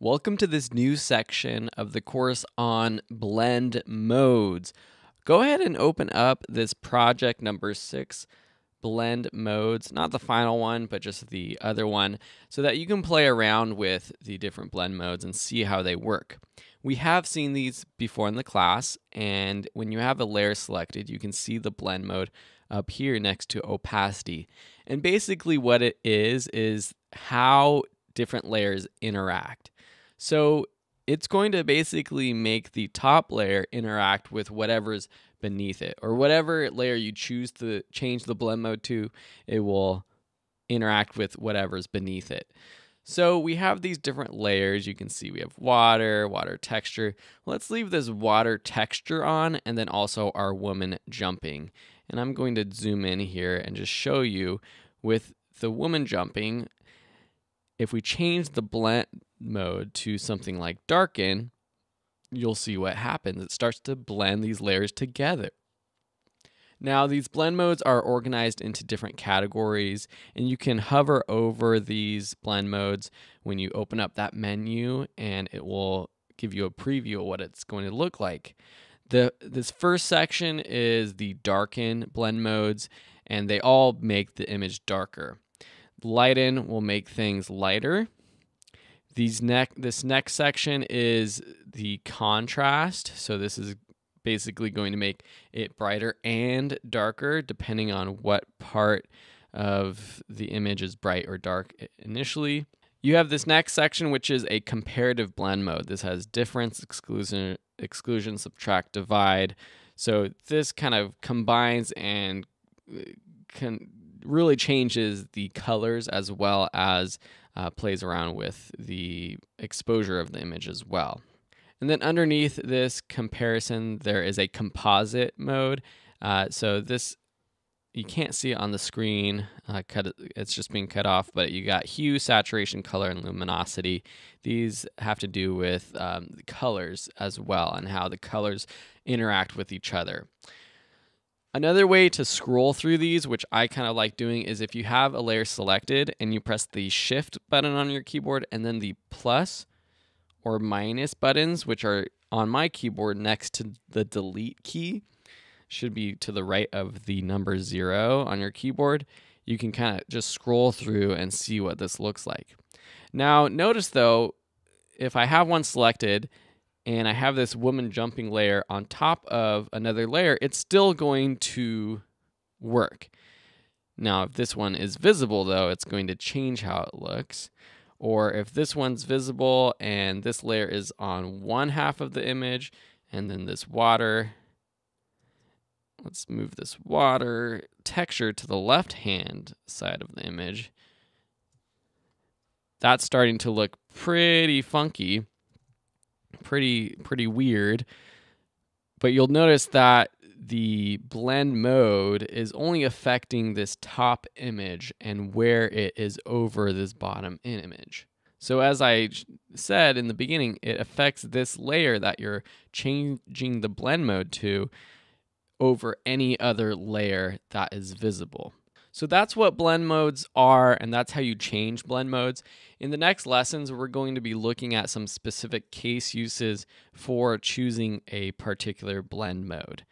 Welcome to this new section of the course on blend modes. Go ahead and open up this project number 6, blend modes, not the final one, but just the other one, so that you can play around with the different blend modes and see how they work. We have seen these before in the class, and when you have a layer selected, you can see the blend mode up here next to opacity. And basically what it is how different layers interact. So it's going to basically make the top layer interact with whatever's beneath it, or whatever layer you choose to change the blend mode to, it will interact with whatever's beneath it. So we have these different layers. You can see we have water texture. Let's leave this water texture on, and then also our woman jumping. And I'm going to zoom in here and just show you with the woman jumping, if we change the blend mode to something like darken, you'll see what happens. It starts to blend these layers together. Now, these blend modes are organized into different categories, and you can hover over these blend modes when you open up that menu, and it will give you a preview of what it's going to look like. This first section is the darken blend modes, and they all make the image darker. Lighten will make things lighter. This next section is the contrast. So this is basically going to make it brighter and darker depending on what part of the image is bright or dark initially. You have this next section, which is a comparative blend mode. This has difference, exclusion, subtract, divide. So this kind of combines and really changes the colors as well as plays around with the exposure of the image as well. And then underneath this comparison, there is a composite mode. So this, you can't see it on the screen, it's just being cut off, but you got hue, saturation, color, and luminosity. These have to do with the colors as well and how the colors interact with each other. Another way to scroll through these, which I kind of like doing, is if you have a layer selected and you press the Shift button on your keyboard and then the plus or minus buttons, which are on my keyboard next to the delete key, should be to the right of the number 0 on your keyboard, you can kind of just scroll through and see what this looks like. Now, notice though, if I have one selected, and I have this woman jumping layer on top of another layer, it's still going to work. Now, if this one is visible, though, it's going to change how it looks. Or if this one's visible and this layer is on one half of the image, and then this water, let's move this water texture to the left-hand side of the image. That's starting to look pretty funky. Pretty weird, but you'll notice that the blend mode is only affecting this top image and where it is over this bottom image. So as I said in the beginning, it affects this layer that you're changing the blend mode to over any other layer that is visible. So that's what blend modes are, and that's how you change blend modes. In the next lessons, we're going to be looking at some specific case uses for choosing a particular blend mode.